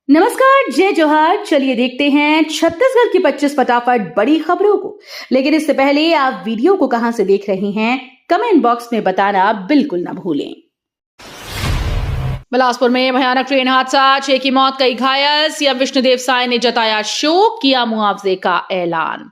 नमस्कार, जय जोहार। चलिए देखते हैं छत्तीसगढ़ की 25 फटाफट बड़ी खबरों को। लेकिन इससे पहले आप वीडियो को कहां से देख रहे हैं, कमेंट बॉक्स में बताना बिल्कुल ना भूलें। बिलासपुर में भयानक ट्रेन हादसा, 6 की मौत, कई घायल। सीएम विष्णुदेव साय ने जताया शोक, किया मुआवजे का ऐलान।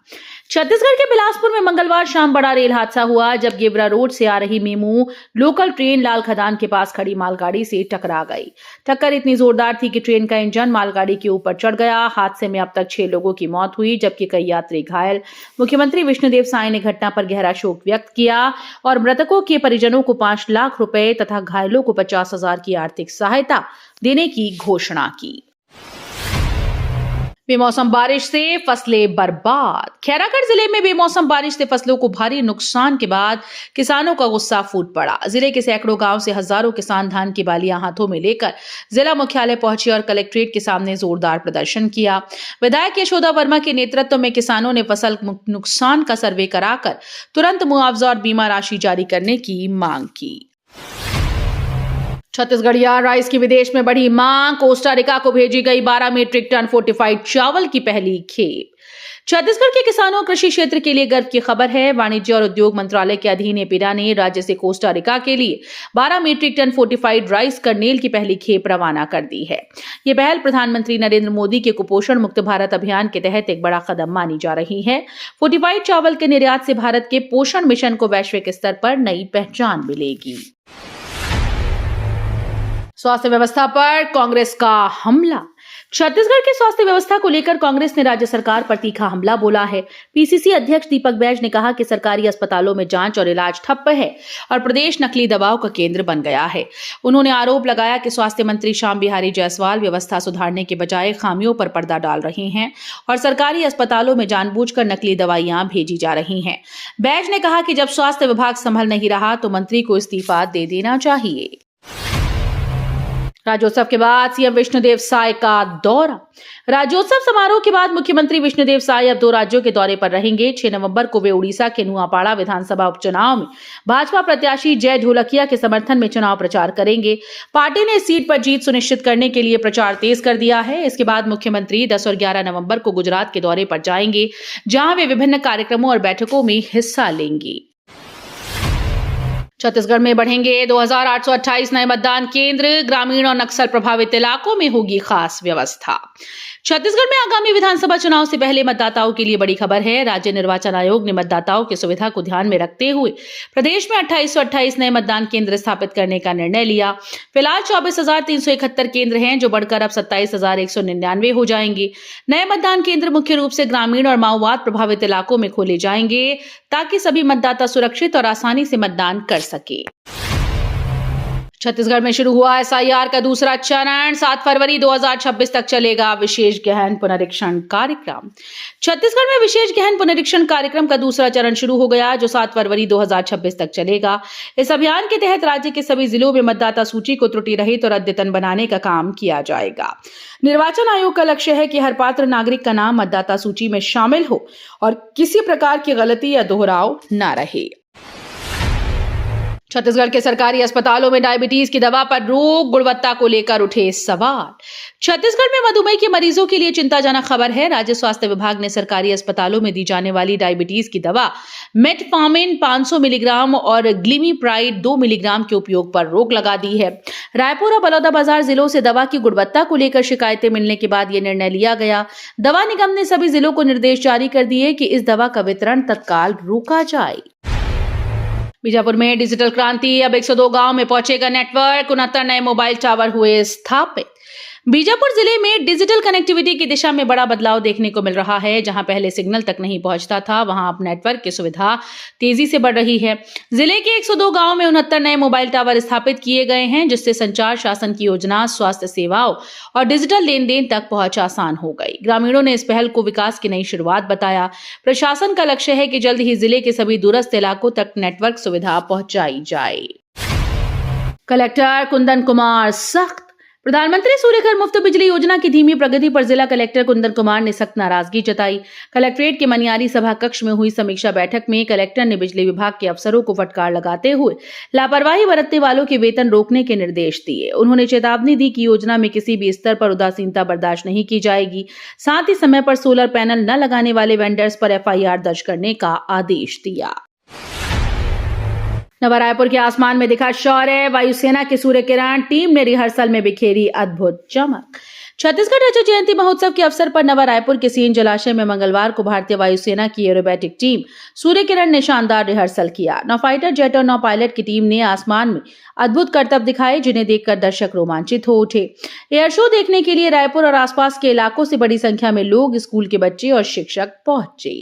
छत्तीसगढ़ के बिलासपुर में मंगलवार शाम बड़ा रेल हादसा हुआ, जब गेवरा रोड से आ रही मेमू लोकल ट्रेन लाल खदान के पास खड़ी मालगाड़ी से टकरा गई। टक्कर इतनी जोरदार थी कि ट्रेन का इंजन मालगाड़ी के ऊपर चढ़ गया। हादसे में अब तक 6 लोगों की मौत हुई, जबकि कई यात्री घायल। मुख्यमंत्री विष्णुदेव साय ने घटना पर गहरा शोक व्यक्त किया और मृतकों के परिजनों को 5 लाख रुपए तथा घायलों को 50,000 की आर्थिक सहायता देने की घोषणा की। बेमौसम बारिश से फसलें बर्बाद। खैरागढ़ जिले में बेमौसम बारिश से फसलों को भारी नुकसान के बाद किसानों का गुस्सा फूट पड़ा। जिले के सैकड़ों गांव से हजारों किसान धान की बालियां हाथों में लेकर जिला मुख्यालय पहुंचे और कलेक्ट्रेट के सामने जोरदार प्रदर्शन किया। विधायक यशोदा वर्मा के नेतृत्व में किसानों ने फसल नुकसान का सर्वे कराकर तुरंत मुआवजा और बीमा राशि जारी करने की मांग की। छत्तीसगढ़िया राइस की विदेश में बढ़ी मांग। कोस्टारिका को भेजी गई 12 मीट्रिक टन फोर्टिफाइड चावल की पहली खेप। छत्तीसगढ़ के किसानों और कृषि क्षेत्र के लिए गर्व की खबर है। वाणिज्य और उद्योग मंत्रालय के अधीन एपीडा ने राज्य से कोस्टारिका के लिए 12 metric tonne fortified rice kernel की पहली खेप रवाना कर दी है। ये पहल प्रधानमंत्री नरेंद्र मोदी के कुपोषण मुक्त भारत अभियान के तहत एक बड़ा कदम मानी जा रही है। फोर्टिफाइड चावल के निर्यात से भारत के पोषण मिशन को वैश्विक स्तर पर नई पहचान मिलेगी। स्वास्थ्य व्यवस्था पर कांग्रेस का हमला। छत्तीसगढ़ की स्वास्थ्य व्यवस्था को लेकर कांग्रेस ने राज्य सरकार पर तीखा हमला बोला है। पीसीसी अध्यक्ष दीपक बैज ने कहा कि सरकारी अस्पतालों में जांच और इलाज ठप्प है और प्रदेश नकली दवाओं का केंद्र बन गया है। उन्होंने आरोप लगाया कि स्वास्थ्य मंत्री श्याम बिहारी जायसवाल व्यवस्था सुधारने के बजाय खामियों पर पर्दा डाल रहे हैं और सरकारी अस्पतालों में जानबूझकर नकली दवाइयां भेजी जा रही हैं। बैज ने कहा कि जब स्वास्थ्य विभाग संभल नहीं रहा तो मंत्री को इस्तीफा दे देना चाहिए। राज्योत्सव के बाद सीएम विष्णुदेव साय का दौरा। राज्योत्सव समारोह के बाद मुख्यमंत्री विष्णुदेव साय अब 2 राज्यों के दौरे पर रहेंगे। 6 नवंबर को वे उड़ीसा के नुआपाड़ा विधानसभा उपचुनाव में भाजपा प्रत्याशी जय ढोलकिया के समर्थन में चुनाव प्रचार करेंगे। पार्टी ने इस सीट पर जीत सुनिश्चित करने के लिए प्रचार तेज कर दिया है। इसके बाद मुख्यमंत्री 10 और 11 नवंबर को गुजरात के दौरे पर जाएंगे, जहां वे विभिन्न कार्यक्रमों और बैठकों में हिस्सा लेंगे। छत्तीसगढ़ में बढ़ेंगे 2828 नए मतदान केंद्र। ग्रामीण और नक्सल प्रभावित इलाकों में होगी खास व्यवस्था। छत्तीसगढ़ में आगामी विधानसभा चुनाव से पहले मतदाताओं के लिए बड़ी खबर है। राज्य निर्वाचन आयोग ने मतदाताओं की सुविधा को ध्यान में रखते हुए प्रदेश में 2828 नए मतदान केंद्र स्थापित करने का निर्णय लिया। फिलहाल 24,371 केंद्र हैं, जो बढ़कर अब 27,199 हो जाएंगे। नए मतदान केंद्र मुख्य रूप से ग्रामीण और माओवाद प्रभावित इलाकों में खोले जाएंगे, ताकि सभी मतदाता सुरक्षित और आसानी से मतदान कर सके। छत्तीसगढ़ में शुरू हुआ एसआईआर का दूसरा चरण। 7 फरवरी 2026 तक चलेगा विशेष गहन पुनरीक्षण कार्यक्रम। छत्तीसगढ़ में विशेष गहन पुनरीक्षण कार्यक्रम का दूसरा चरण शुरू हो गया, जो 7 फरवरी 2026 तक चलेगा। इस अभियान के तहत राज्य के सभी जिलों में मतदाता सूची को त्रुटि रहित और अद्यतन बनाने का काम किया जाएगा। निर्वाचन आयोग का लक्ष्य है कि हर पात्र नागरिक का नाम मतदाता सूची में शामिल हो और किसी प्रकार की गलती या दोहराव न रहे। छत्तीसगढ़ के सरकारी अस्पतालों में डायबिटीज की दवा पर रोक, गुणवत्ता को लेकर उठे सवाल। छत्तीसगढ़ में मधुमेह के मरीजों के लिए चिंताजनक खबर है। राज्य स्वास्थ्य विभाग ने सरकारी अस्पतालों में दी जाने वाली डायबिटीज की दवा मेटफॉर्मिन 500 मिलीग्राम और ग्लिमीप्राइड 2 मिलीग्राम के उपयोग पर रोक लगा दी है। रायपुर और बलौदाबाजार जिलों से दवा की गुणवत्ता को लेकर शिकायतें मिलने के बाद यह निर्णय लिया गया। दवा निगम ने सभी जिलों को निर्देश जारी कर दिए कि इस दवा का वितरण तत्काल रोका जाए। बीजापुर में डिजिटल क्रांति। अब 102 गांव में पहुंचेगा नेटवर्क। 69 नए मोबाइल टावर हुए स्थापित। बीजापुर जिले में डिजिटल कनेक्टिविटी की दिशा में बड़ा बदलाव देखने को मिल रहा है। जहां पहले सिग्नल तक नहीं पहुंचता था, वहां अब नेटवर्क की सुविधा तेजी से बढ़ रही है। जिले के 102 गांव में 69 नए मोबाइल टावर स्थापित किए गए हैं, जिससे संचार, शासन की योजना, स्वास्थ्य सेवाओं और डिजिटल लेन देन तक पहुंच आसान हो गई। ग्रामीणों ने इस पहल को विकास की नई शुरुआत बताया। प्रशासन का लक्ष्य है कि जल्द ही जिले के सभी दूरस्थ इलाकों तक नेटवर्क सुविधा पहुंचाई जाए। कलेक्टर कुंदन कुमार सख्त। प्रधानमंत्री सूर्यघर मुफ्त बिजली योजना की धीमी प्रगति पर जिला कलेक्टर कुंदन कुमार ने सख्त नाराजगी जताई। कलेक्ट्रेट के मनियारी सभा कक्ष में हुई समीक्षा बैठक में कलेक्टर ने बिजली विभाग के अफसरों को फटकार लगाते हुए लापरवाही बरतने वालों के वेतन रोकने के निर्देश दिए। उन्होंने चेतावनी दी कि योजना में किसी भी स्तर पर उदासीनता बर्दाश्त नहीं की जाएगी। साथ ही समय पर सोलर पैनल न लगाने वाले वेंडर्स पर FIR दर्ज करने का आदेश दिया। नवा रायपुर के आसमान में दिखा शौर्य, वायुसेना की सूर्य किरण, टीम ने रिहर्सल में बिखेरी अद्भुत चमक। छत्तीसगढ़ रजत जयंती महोत्सव के अवसर पर नवा रायपुर के सीन जलाशय में मंगलवार को भारतीय वायुसेना की एरोबैटिक टीम सूर्य किरण ने शानदार रिहर्सल किया। नौ फाइटर जेट और 9 पायलट की टीम ने आसमान में अद्भुत करतब दिखाए, जिन्हें देखकर दर्शक रोमांचित हो उठे। एयर शो देखने के लिए रायपुर और आसपास के इलाकों से बड़ी संख्या में लोग, स्कूल के बच्चे और शिक्षक पहुंचे।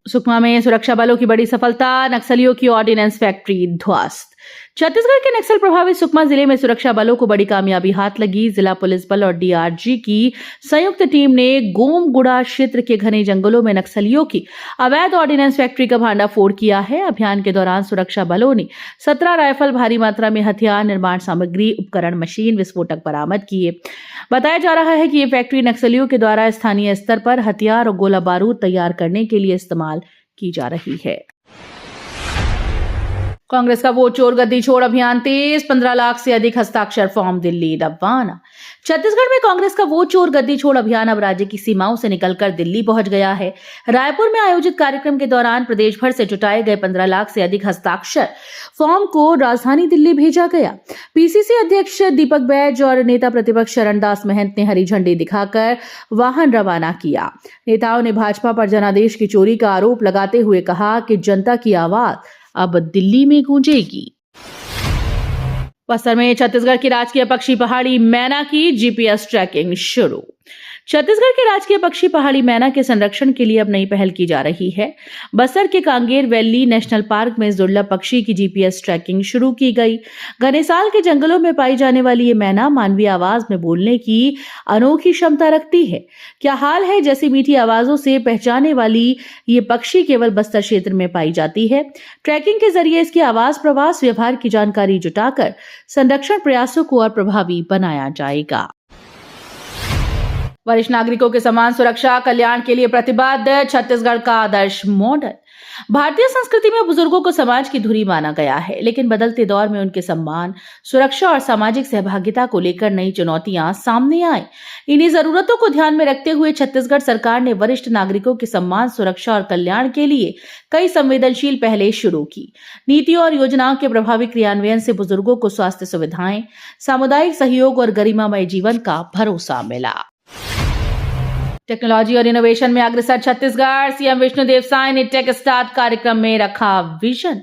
सुकमा में सुरक्षा बलों की बड़ी सफलता, नक्सलियों की ऑर्डिनेंस फैक्ट्री ध्वस्त। छत्तीसगढ़ के नक्सल प्रभावित सुकमा जिले में सुरक्षा बलों को बड़ी कामयाबी हाथ लगी। जिला पुलिस बल और DRG की संयुक्त टीम ने गोमगुड़ा क्षेत्र के घने जंगलों में नक्सलियों की अवैध ऑर्डिनेंस फैक्ट्री का भांडाफोड़ किया है। अभियान के दौरान सुरक्षा बलों ने 17 राइफल, भारी मात्रा में हथियार, निर्माण सामग्री, उपकरण, मशीन, विस्फोटक बरामद किए। बताया जा रहा है कि ये फैक्ट्री नक्सलियों के द्वारा स्थानीय स्तर पर हथियार और गोला बारूद तैयार करने के लिए इस्तेमाल की जा रही है। कांग्रेस का वोट चोर गद्दी छोड़ अभियान तेज, 15 लाख से अधिक हस्ताक्षर फॉर्म दिल्ली रवाना। छत्तीसगढ़ में कांग्रेस का वोट चोर गद्दी छोड़ अभियान अब राज्य की सीमाओं से निकलकर दिल्ली पहुंच गया है। रायपुर में आयोजित कार्यक्रम के दौरान प्रदेश भर से जुटाए गए 15 लाख से अधिक हस्ताक्षर फॉर्म को राजधानी दिल्ली भेजा गया। PCC अध्यक्ष दीपक बैज और नेता प्रतिपक्ष शरणदास महंत ने हरी झंडी दिखाकर वाहन रवाना किया। नेताओं ने भाजपा पर जनादेश की चोरी का आरोप लगाते हुए कहा कि जनता की आवाज अब दिल्ली में गूंजेगी। बस्तर में छत्तीसगढ़ की राजकीय पक्षी पहाड़ी मैना की GPS ट्रैकिंग शुरू। छत्तीसगढ़ के राजकीय पक्षी पहाड़ी मैना के संरक्षण के लिए अब नई पहल की जा रही है। बस्तर के कांगेर वैली नेशनल पार्क में इस दुर्लभ पक्षी की GPS ट्रैकिंग शुरू की गई। घने साल के जंगलों में पाई जाने वाली ये मैना मानवीय आवाज में बोलने की अनोखी क्षमता रखती है। क्या हाल है जैसी मीठी आवाजों से पहचाने वाली ये पक्षी केवल बस्तर क्षेत्र में पाई जाती है। ट्रैकिंग के जरिए इसकी आवाज, प्रवास, व्यवहार की जानकारी जुटाकर संरक्षण प्रयासों को और प्रभावी बनाया जाएगा। वरिष्ठ नागरिकों के समान सुरक्षा कल्याण के लिए प्रतिबद्ध, छत्तीसगढ़ का आदर्श मॉडल। भारतीय संस्कृति में बुजुर्गों को समाज की धुरी माना गया है, लेकिन बदलते दौर में उनके सम्मान, सुरक्षा और सामाजिक सहभागिता को लेकर नई चुनौतियां सामने आई। इन्हीं जरूरतों को ध्यान में रखते हुए छत्तीसगढ़ सरकार ने वरिष्ठ नागरिकों के सम्मान, सुरक्षा और कल्याण के लिए कई संवेदनशील पहलें शुरू की। नीतियों और योजनाओं के प्रभावी क्रियान्वयन से बुजुर्गों को स्वास्थ्य सुविधाएं, सामुदायिक सहयोग और गरिमामय जीवन का भरोसा मिला। टेक्नोलॉजी और इनोवेशन में अग्रसर छत्तीसगढ़, CM विष्णुदेव साय ने टेक स्टार्ट कार्यक्रम में रखा विजन।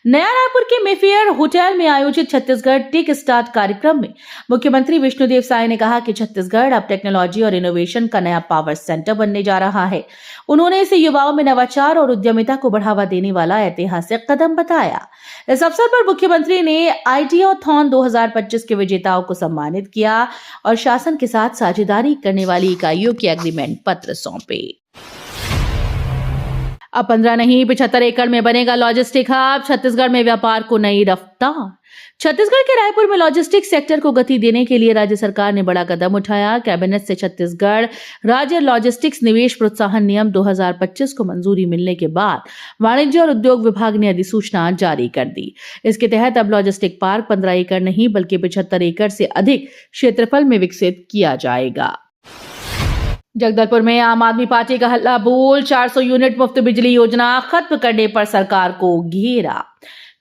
नया रायपुर के मेफेयर होटल में आयोजित छत्तीसगढ़ टेक स्टार्ट कार्यक्रम में मुख्यमंत्री विष्णुदेव साय ने कहा कि छत्तीसगढ़ अब टेक्नोलॉजी और इनोवेशन का नया पावर सेंटर बनने जा रहा है। उन्होंने इसे युवाओं में नवाचार और उद्यमिता को बढ़ावा देने वाला ऐतिहासिक कदम बताया। इस अवसर पर मुख्यमंत्री ने आइडियाथॉन 2025 के विजेताओं को सम्मानित किया और शासन के साथ साझेदारी करने वाली इकाइयों के एग्रीमेंट पत्र सौंपे। अब 15 नहीं 75 एकड़ में बनेगा लॉजिस्टिक हब, छत्तीसगढ़ में व्यापार को नई रफ्तार। छत्तीसगढ़ के रायपुर में लॉजिस्टिक सेक्टर को गति देने के लिए राज्य सरकार ने बड़ा कदम उठाया। कैबिनेट से छत्तीसगढ़ राज्य लॉजिस्टिक्स निवेश प्रोत्साहन नियम 2025 को मंजूरी मिलने के बाद वाणिज्य और उद्योग विभाग ने अधिसूचना जारी कर दी। इसके तहत अब लॉजिस्टिक पार्क 15 एकड़ नहीं बल्कि 75 एकड़ से अधिक क्षेत्रफल में विकसित किया जाएगा। जगदलपुर में आम आदमी पार्टी का हल्ला बोल, 400 यूनिट मुफ्त बिजली योजना खत्म करने पर सरकार को घेरा।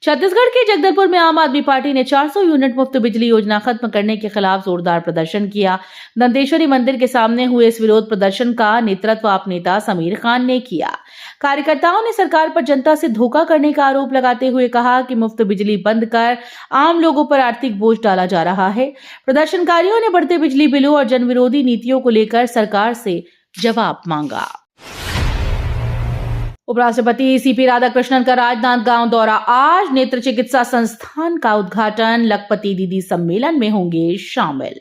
छत्तीसगढ़ के जगदलपुर में आम आदमी पार्टी ने 400 यूनिट मुफ्त बिजली योजना खत्म करने के खिलाफ जोरदार प्रदर्शन किया। दंतेश्वरी मंदिर के सामने हुए इस विरोध प्रदर्शन का नेतृत्व आप नेता समीर खान ने किया। कार्यकर्ताओं ने सरकार पर जनता से धोखा करने का आरोप लगाते हुए कहा कि मुफ्त बिजली बंद कर आम लोगों पर आर्थिक बोझ डाला जा रहा है। प्रदर्शनकारियों ने बढ़ते बिजली बिलों और जनविरोधी नीतियों को लेकर सरकार से जवाब मांगा। उपराष्ट्रपति CP राधाकृष्णन का राजनांदगांव दौरा आज, नेत्र चिकित्सा संस्थान का उद्घाटन, लखपति दीदी सम्मेलन में होंगे शामिल।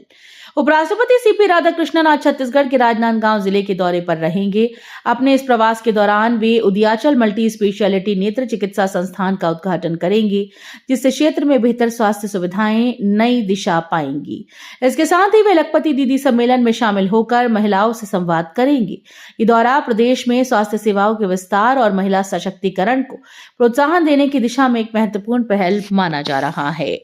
उपराष्ट्रपति सीपी राधाकृष्णन आज छत्तीसगढ़ के राजनांदगांव जिले के दौरे पर रहेंगे। अपने इस प्रवास के दौरान वे उदयाचल मल्टी स्पेशलिटी नेत्र चिकित्सा संस्थान का उद्घाटन करेंगे, जिससे क्षेत्र में बेहतर स्वास्थ्य सुविधाएं नई दिशा पाएंगी। इसके साथ ही वे लखपति दीदी सम्मेलन में शामिल होकर महिलाओं से संवाद करेंगे। ये दौरा प्रदेश में स्वास्थ्य सेवाओं के विस्तार और महिला सशक्तिकरण को प्रोत्साहन देने की दिशा में एक महत्वपूर्ण पहल माना जा रहा है।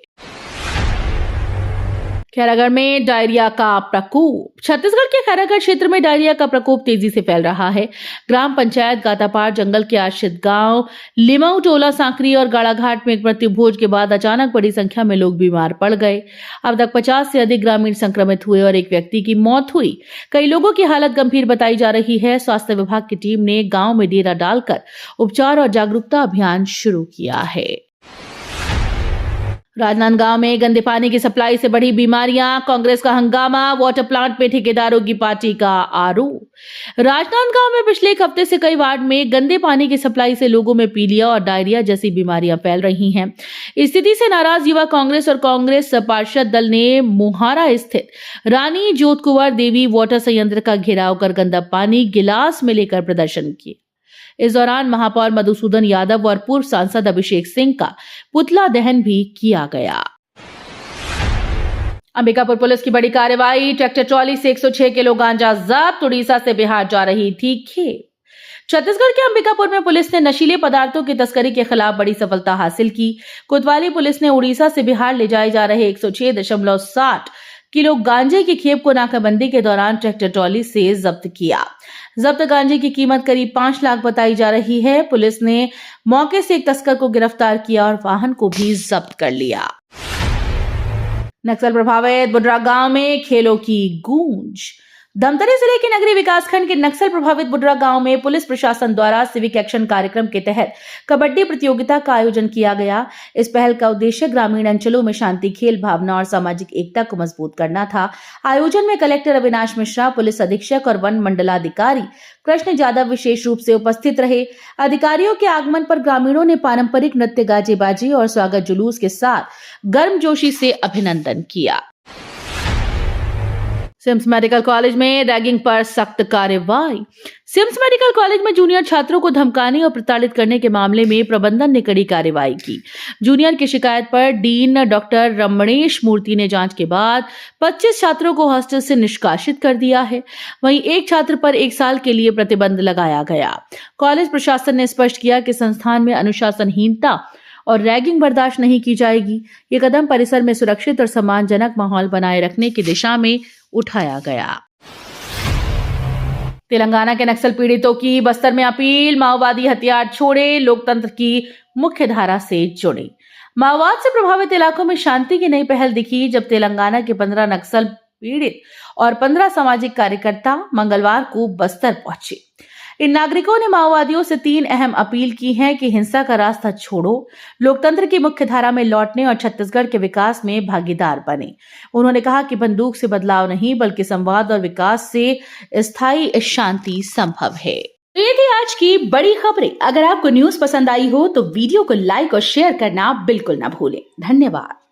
खैरागढ़ में डायरिया का प्रकोप। छत्तीसगढ़ के खैरागढ़ क्षेत्र में डायरिया का प्रकोप तेजी से फैल रहा है। ग्राम पंचायत गातापार जंगल के आश्रित गांव लिमाऊ, टोला, सांकरी और गाड़ाघाट में एक मृत्यु भोज के बाद अचानक बड़ी संख्या में लोग बीमार पड़ गए। अब तक 50 से अधिक ग्रामीण संक्रमित हुए और एक व्यक्ति की मौत हुई। कई लोगों की हालत गंभीर बताई जा रही है। स्वास्थ्य विभाग की टीम ने गांव में डेरा डालकर उपचार और जागरूकता अभियान शुरू किया है। राजनांदगांव में गंदे पानी की सप्लाई से बढ़ी बीमारियां, कांग्रेस का हंगामा, वाटर प्लांट में ठेकेदारों की पार्टी का आरोप। राजनांदगांव में पिछले एक हफ्ते से कई वार्ड में गंदे पानी की सप्लाई से लोगों में पीलिया और डायरिया जैसी बीमारियां फैल रही हैं। इस स्थिति से नाराज युवा कांग्रेस और कांग्रेस पार्षद दल ने मोहारा स्थित रानी जोत कुंवर देवी वाटर संयंत्र का घेराव कर गंदा पानी गिलास में लेकर प्रदर्शन किए। इस दौरान महापौर मधुसूदन यादव और पूर्व सांसद अभिषेक सिंह का पुतला दहन भी किया गया। अंबिकापुर पुलिस की बड़ी कार्रवाई। ट्रैक्टर ट्रॉली से 106 किलो गांजा जब्त। उड़ीसा से बिहार जा रही थी खेप। छत्तीसगढ़ के अंबिकापुर में पुलिस ने नशीले पदार्थों की तस्करी के खिलाफ बड़ी सफलता हासिल की। कोतवाली पुलिस ने उड़ीसा से बिहार ले जाए जा रहे 106.60 किलो गांजे की खेप को नाकाबंदी के दौरान ट्रैक्टर ट्रॉली से जब्त किया। जब्त गांजे की कीमत करीब 5 लाख बताई जा रही है। पुलिस ने मौके से एक तस्कर को गिरफ्तार किया और वाहन को भी जब्त कर लिया। नक्सल प्रभावित बुड्रा गांव में खेलों की गूंज। धमतरी जिले के नगरी विकासखंड के नक्सल प्रभावित बुड्रा गांव में पुलिस प्रशासन द्वारा सिविक एक्शन कार्यक्रम के तहत कबड्डी प्रतियोगिता का आयोजन किया गया। इस पहल का उद्देश्य ग्रामीण अंचलों में शांति, खेल भावना और सामाजिक एकता को मजबूत करना था। आयोजन में कलेक्टर अविनाश मिश्रा, पुलिस अधीक्षक और वन मंडलाधिकारी कृष्ण यादव विशेष रूप से उपस्थित रहे। अधिकारियों के आगमन पर ग्रामीणों ने पारंपरिक नृत्य, गाजेबाजी और स्वागत जुलूस के साथ गर्मजोशी से अभिनंदन किया। सिम्स मेडिकल कॉलेज में रैगिंग पर सख्त कार्रवाई। सिम्स मेडिकल कॉलेज में जूनियर छात्रों को धमकाने और प्रताड़ित करने के मामले में प्रबंधन ने कड़ी कार्रवाई की। जूनियर की शिकायत पर डीन डॉक्टर रमणेश मूर्ति ने जांच के बाद 25 छात्रों को हॉस्टल से निष्कासित कर दिया है। वहीं एक छात्र पर 1 साल के लिए प्रतिबंध लगाया गया। कॉलेज प्रशासन ने स्पष्ट किया कि संस्थान में अनुशासनहीनता और रैगिंग बर्दाश्त नहीं की जाएगी। ये कदम परिसर में सुरक्षित और सम्मानजनक माहौल बनाए रखने की दिशा में उठाया गया। तेलंगाना के नक्सल पीड़ितों की बस्तर में अपील। माओवादी हथियार छोड़े, लोकतंत्र की मुख्य धारा से जुड़े। माओवाद से प्रभावित इलाकों में शांति की नई पहल दिखी जब तेलंगाना के 15 नक्सल पीड़ित और 15 सामाजिक कार्यकर्ता मंगलवार को बस्तर पहुंचे। इन नागरिकों ने माओवादियों से 3 अहम अपील की हैं कि हिंसा का रास्ता छोड़ो, लोकतंत्र की मुख्य धारा में लौटने और छत्तीसगढ़ के विकास में भागीदार बने। उन्होंने कहा कि बंदूक से बदलाव नहीं बल्कि संवाद और विकास से स्थायी शांति संभव है। तो ये थी आज की बड़ी खबरें। अगर आपको न्यूज पसंद आई हो तो वीडियो को लाइक और शेयर करना बिल्कुल ना भूलें। धन्यवाद।